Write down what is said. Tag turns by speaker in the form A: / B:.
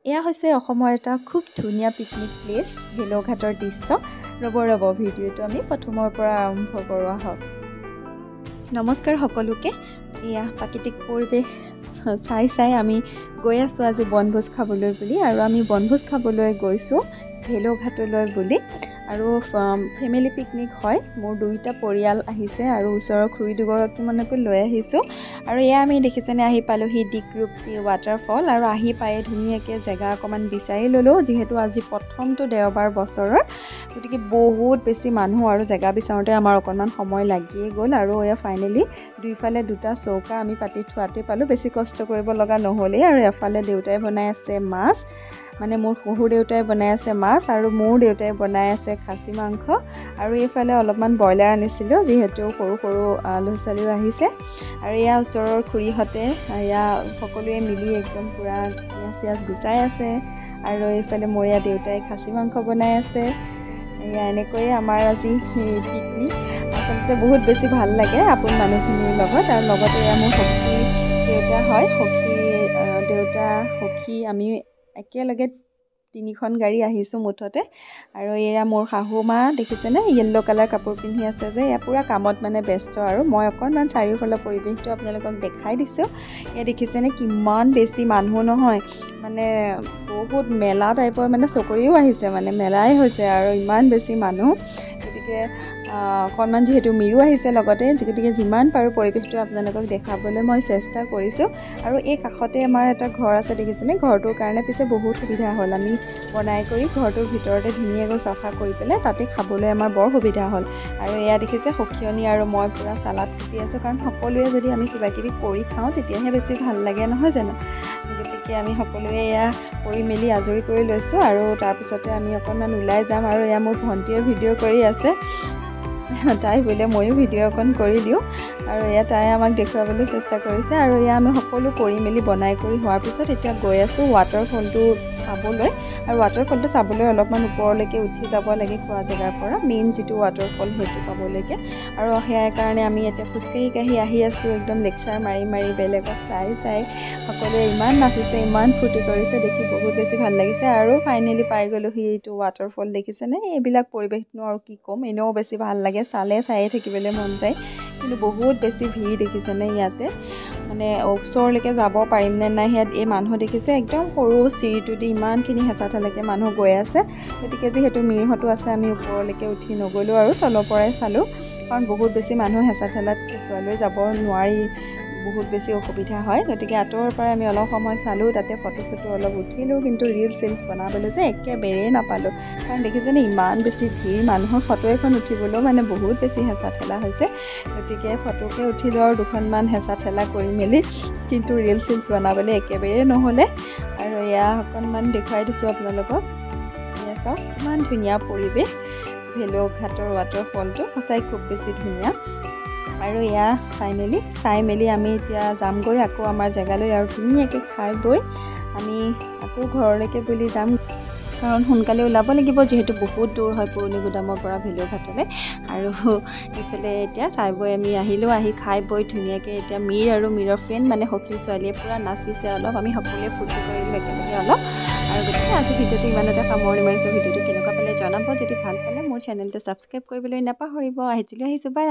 A: এয়া হৈছে অসমৰ এটা খুব ধুনীয়া পিকনিক প্লেচ ভেলোঘাটৰ দৃশ্য। ৰ'ব ভিডিঅ'টো আমি প্ৰথমৰ পৰা আৰম্ভ কৰোৱা হওক। নমস্কাৰ সকলোকে। এয়া প্ৰাকৃতিক পৰিৱেশ চাই আমি গৈ আছোঁ আজি বনভোজ খাবলৈ বুলি, আৰু আমি বনভোজ খাবলৈ গৈছোঁ ভেলোঘাটলৈ বুলি। আৰু ফেমিলি পিকনিক হয়, মোৰ দুইটা পৰিয়াল আহিছে আৰু ওচৰৰ খুৰী দুগৰাকীমানকো লৈ আহিছোঁ। আৰু এয়া আমি দেখিছেনে আহি পালোহি দিকৰূপটি ৱাটাৰফল, আৰু আহি পায়ে ধুনীয়াকৈ জেগা অকণমান বিচাৰি ল'লোঁ, যিহেতু আজি প্ৰথমটো দেওবাৰ বছৰৰ, গতিকে বহুত বেছি মানুহ আৰু জেগা বিচাৰোঁতে আমাৰ অকণমান সময় লাগিয়ে গ'ল। আৰু এয়া ফাইনেলি দুইফালে দুটা চৌকা আমি পাতি থোৱাতে পালোঁ, বেছি কষ্ট কৰিব লগা নহ'লেই। আৰু এফালে দেউতাই বনাই আছে মাছ, মানে মোৰ শহুৰ দেউতাই বনাই আছে মাছ, আৰু মোৰ দেউতাই বনাই আছে খাচী মাংস। আৰু এইফালে অলপমান ব্ৰইলাৰ আনিছিলোঁ, যিহেতু সৰু ল'ৰা ছোৱালীও আহিছে। আৰু এয়া ওচৰৰ খুৰীহঁতে এয়া সকলোৱে মিলি একদম পূৰা পিঁয়াজ গুচাই আছে। আৰু এইফালে মোৰ এয়া দেউতাই খাচী মাংস বনাই আছে। এয়া এনেকৈয়ে আমাৰ আজি পিকনিক আচলতে বহুত বেছি ভাল লাগে আপোন মানুহখিনিৰ লগত। আৰু লগতে এয়া মোৰ সখী দেউতা হয়, দেউতা সখী আমি একেলগে 3খন গাড়ী আহিছোঁ মুঠতে। আৰু এয়া মোৰ শাহু মা দেখিছেনে, য়েল্ল' কালাৰ কাপোৰ পিন্ধি আছে যে, এয়া পূৰা কামত মানে ব্যস্ত। আৰু মই অকণমান চাৰিওফালৰ পৰিৱেশটো আপোনালোকক দেখাই দিছোঁ। এয়া দেখিছেনে কিমান বেছি মানুহ নহয়, মানে বহুত মেলা টাইপৰ, মানে চকৰিও আহিছে, মানে মেলাই হৈছে আৰু ইমান বেছি মানুহ। গতিকে অকণমান যিহেতু মিৰু আহিছে লগতে, গতিকে যিমান পাৰোঁ পৰিৱেশটো আপোনালোকক দেখাবলৈ মই চেষ্টা কৰিছোঁ। আৰু এই কাষতে আমাৰ এটা ঘৰ আছে দেখিছেনে, ঘৰটোৰ কাৰণে পিছে বহুত সুবিধা হ'ল। আমি বনাই কৰি ঘৰটোৰ ভিতৰতে ধুনীয়াকৈ চাফা কৰি পেলাই তাতে খাবলৈ আমাৰ বৰ সুবিধা হ'ল। আৰু এয়া দেখিছে সখীয়নী আৰু মই পূৰা চালাড কুটি আছোঁ, কাৰণ সকলোৱে যদি আমি কিবাকিবি কৰি খাওঁ তেতিয়াহে বেছি ভাল লাগে, নহয় জানো? গতিকে আমি সকলোৱে এয়া কৰি মেলি আজৰি কৰি লৈছোঁ, আৰু তাৰপিছতে আমি অকণমান ওলাই যাম। আৰু এয়া মোৰ ভণ্টিয়ে ভিডিঅ' কৰি আছে, তাই বোলে ময়ো ভিডিঅ' অকণ কৰি দিওঁ। আৰু এয়া তাই আমাক দেখুৱাবলৈ চেষ্টা কৰিছে। আৰু এয়া আমি সকলো কৰি মেলি বনাই কৰি হোৱাৰ পিছত এতিয়া গৈ আছোঁ ৱাটাৰফলটো চাবলৈ। আৰু ৱাটাৰফলটো চাবলৈ অলপমান ওপৰলৈকে উঠি যাব লাগে খোৱা জেগাৰ পৰা, মেইন যিটো ৱাটাৰফল সেইটো পাবলৈকে। আৰু সেয়াৰ কাৰণে আমি এতিয়া খোজকাঢ়ি আহি আছোঁ, একদম লেকচাৰ মাৰি বেলেগক চাই সকলোৱে ইমান নাচিছে, ইমান ফূৰ্তি কৰিছে, দেখি বহুত বেছি ভাল লাগিছে। আৰু ফাইনেলি পাই গ'লোহি এইটো ৱাটাৰফল। দেখিছেনে এইবিলাক পৰিৱেশনো আৰু কি ক'ম, এনেও বেছি ভাল লাগে, চায়ে থাকিবলৈ মন যায়। কিন্তু বহুত বেছি ভিৰ দেখিছেনে ইয়াতে, মানে ওচৰলৈকে যাব পাৰিম নে নাই ইয়াত এই মানুহ দেখিছে, একদম সৰু চিৰিটো দি ইমানখিনি হেঁচা ঠেলাকৈ মানুহ গৈ আছে। গতিকে যিহেতু মিৰহঁতো আছে, আমি ওপৰলৈকে উঠি নগ'লোঁ আৰু তলৰ পৰাই চালোঁ, কাৰণ বহুত বেছি মানুহ হেঁচা ঠেলাত কেঁচুৱালৈ যাব নোৱাৰি, বহুত বেছি অসুবিধা হয়। গতিকে আঁতৰৰ পৰাই আমি অলপ সময় চালোঁ, তাতে ফটো চটো অলপ উঠিলোঁ, কিন্তু ৰিলচ বনাবলৈ যে একেবাৰেই নাপালোঁ, কাৰণ দেখিছেনে ইমান বেছি ভিৰ, মানুহৰ ফটো এখন উঠিবলৈও মানে বহুত বেছি হেঁচা ঠেলা হৈছে। গতিকে ফটোকে উঠিলোঁ আৰু দুখনমান হেঁচা ঠেলা কৰি মেলি, কিন্তু ৰিলচ বনাবলৈ একেবাৰেই নহ'লে। আৰু এয়া অকণমান দেখুৱাই দিছোঁ আপোনালোকক। এয়া চাওক ইমান ধুনীয়া পৰিৱেশ, ভেলোঘাটৰ ৱাটাৰফলটো সঁচাই খুব বেছি ধুনীয়া। আৰু এয়া ফাইনেলি চাই মেলি আমি এতিয়া যামগৈ আকৌ আমাৰ জেগালৈ, আৰু ধুনীয়াকৈ খাই বৈ আমি আকৌ ঘৰলৈকে বুলি যাম, কাৰণ সোনকালে ওলাব লাগিব, যিহেতু বহুত দূৰ হয় পুৰণি গুদামৰ পৰা ভেলোঘাটলৈ। আৰু এইফালে এতিয়া চাই বৈ আমি আহিলোঁ, আহি খাই বৈ ধুনীয়াকৈ এতিয়া মিৰ আৰু মিৰৰ ফ্ৰেণ্ড মানে সখীৰ ছোৱালীয়ে পূৰা নাচিছে অলপ, আমি সকলোৱে ফূৰ্তি কৰিলোঁ একেলগে অলপ। আৰু গতিকে আজি ভিডিঅ'টো ইমানতে সামৰণি মাৰিছোঁ। ভিডিঅ'টো কেনেকুৱা পালে জনাব, যদি ভাল পালে মোৰ চেনেলটো ছাবস্ক্ৰাইব কৰিবলৈ নাপাহৰিব। আহিছিলোঁ বাই।